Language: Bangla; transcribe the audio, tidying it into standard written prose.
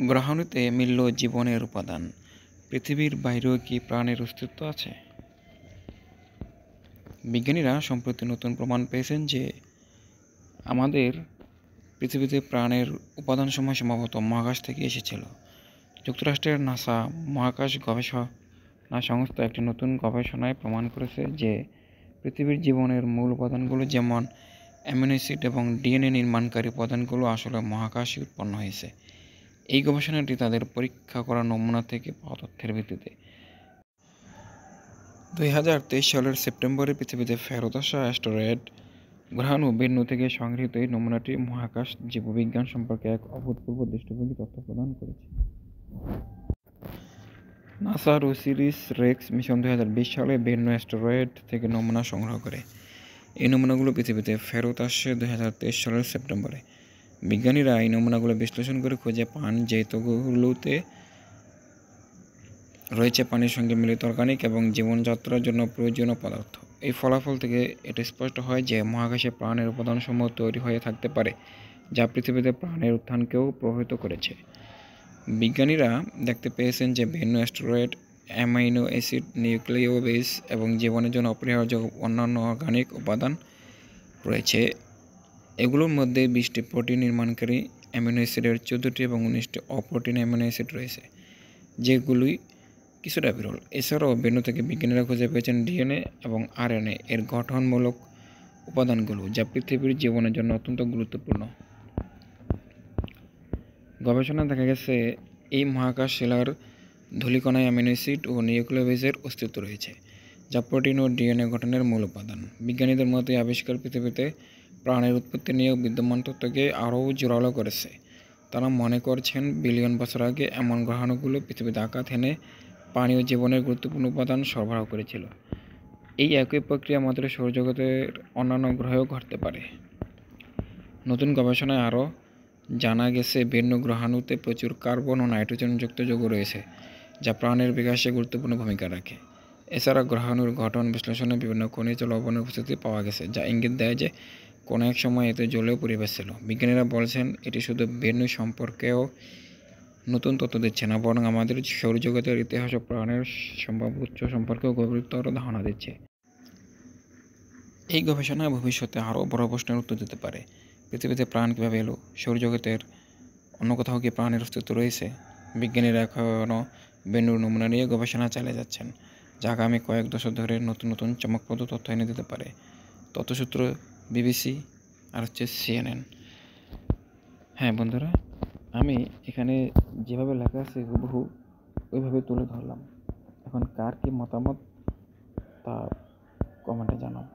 গ্রহাণুতে মিলল জীবনের উপাদান। পৃথিবীর বাইরেও কি প্রাণের অস্তিত্ব আছে? বিজ্ঞানীরা সম্প্রতি নতুন প্রমাণ পেয়েছেন যে আমাদের পৃথিবীতে প্রাণের উপাদানসমূহ সম্ভবত মহাকাশ থেকে এসেছিল। যুক্তরাষ্ট্রের নাসা মহাকাশ গবেষণা সংস্থা একটি নতুন গবেষণায় প্রমাণ করেছে যে পৃথিবীর জীবনের মূল উপাদানগুলো যেমন অ্যামিনো অ্যাসিড এবং ডিএনএ নির্মাণকারী উপাদানগুলো আসলে মহাকাশে উৎপন্ন হয়েছে। এই গবেষণাটি তাদের পরীক্ষা করা নমুনা থেকে পাওয়া তথ্যের ভিত্তিতে 2023 সালের সেপ্টেম্বরে পৃথিবীতে ফেরত আসা অ্যাস্টেরয়েড গ্রহাণু বেন্নু থেকে সংগৃহীত এই নমুনাটি মহাকাশ জীববিজ্ঞান সম্পর্কে এক অভূতপূর্ব দৃষ্টিভঙ্গি তথ্য প্রদান করেছে। নাসার ওসিরিস রেক্স মিশন 2020 সালে বেন্নু অ্যাস্টেরয়েড থেকে নমুনা সংগ্রহ করে। এই নমুনাগুলো পৃথিবীতে ফেরত আসে 2023 সালের সেপ্টেম্বরে। বিজ্ঞানীরা এই নমুনাগুলো বিশ্লেষণ করে খুঁজে পান যে এগুলোতে রয়েছে পানির সঙ্গে মিলিত অর্গানিক এবং জীবনযাত্রার জন্য প্রয়োজনীয় পদার্থ। এই ফলাফল থেকে এটা স্পষ্ট হয় যে মহাকাশে প্রাণের উপাদানসমূহ তৈরি হয়ে থাকতে পারে, যা পৃথিবীতে প্রাণের উত্থানকেও প্রভাবিত করেছে। বিজ্ঞানীরা দেখতে পেয়েছেন যে ভিন্ন অ্যাস্টেরয়েড অ্যামাইনো অ্যাসিড, নিউক্লিয় বেস এবং জীবনের জন্য অপরিহার্য অন্যান্য অর্গানিক উপাদান রয়েছে। এগুলোর মধ্যে 20টি প্রোটিন নির্মাণকারী অ্যামিনো অ্যাসিডের 14টি এবং 19টি অপ্রোটিন অ্যামিনো অ্যাসিড রয়েছে, যেগুলি কিছুটা বিরল। এছাড়াও বেন্নু থেকে বিজ্ঞানীরা খুঁজে পেয়েছেন ডিএনএ এবং আরএনএ এর গঠনমূলক উপাদানগুলো, যা পৃথিবীর জীবনের জন্য অত্যন্ত গুরুত্বপূর্ণ। গবেষণায় দেখা গেছে এই মহাকাশ শিলার ধূলিকণায় অ্যামিনো অ্যাসিড ও নিউক্লিয় বেসের অস্তিত্ব রয়েছে, যা প্রোটিন ও ডিএনএ গঠনের মূল উপাদান। বিজ্ঞানীদের মতে আবিষ্কার পৃথিবীতে প্রাণের উৎপত্তি নিয়ে বিদ্যমান তত্ত্বকে আরও জোরালো করেছে। তারা মনে করছেন বিলিয়ন বছর আগে এমন গ্রহাণুগুলো পৃথিবীতে আঘাত হেনে পানি ও জীবনের গুরুত্বপূর্ণ উপাদান সরবরাহ করেছিল। এই একই প্রক্রিয়া আমাদের সৌরজগতের অন্যান্য গ্রহেও ঘটতে পারে। নতুন গবেষণায় আরও জানা গেছে ভিন্ন গ্রহাণুতে প্রচুর কার্বন ও নাইট্রোজেনযুক্ত যৌগ রয়েছে, যা প্রাণের বিকাশে গুরুত্বপূর্ণ ভূমিকা রাখে। এছাড়া গ্রহাণুর গঠন বিশ্লেষণে বিভিন্ন খনিজ লবণের উপস্থিতি পাওয়া গেছে, যা ইঙ্গিত দেয় যে কোনো এক সময় এতে জলীয় পরিবেশ ছিল। বিজ্ঞানীরা বলছেন এটি শুধু ভিন্ন সম্পর্কেও নতুন তথ্য দিচ্ছে না, বরং আমাদের সৌরজগতের ইতিহাস ও প্রাণের সম্ভাব্য উৎস সম্পর্কেও গভীরতর ধারণা দিচ্ছে। এই গবেষণা ভবিষ্যতে আরও বড় প্রশ্নের উত্তর দিতে পারে। পৃথিবীতে প্রাণ কীভাবে এলো? সৌরজগতের অন্য কোথাও কি প্রাণের অস্তিত্ব রয়েছে? বিজ্ঞানীরা এখনও বেন্নুর নমুনা নিয়ে গবেষণা চালিয়ে যাচ্ছেন, যা আগামী কয়েক দশক ধরে নতুন নতুন চমকপ্রদ তথ্য এনে দিতে পারে। তথ্যসূত্র বিবিসি আর CNN। হ্যাঁ বন্ধুরা, আমি এখানে যেভাবে লেখা আছে হুবহু ওইভাবে তুলে ধরলাম। এখন কার কি মতামত তা কমেন্টে জানাও।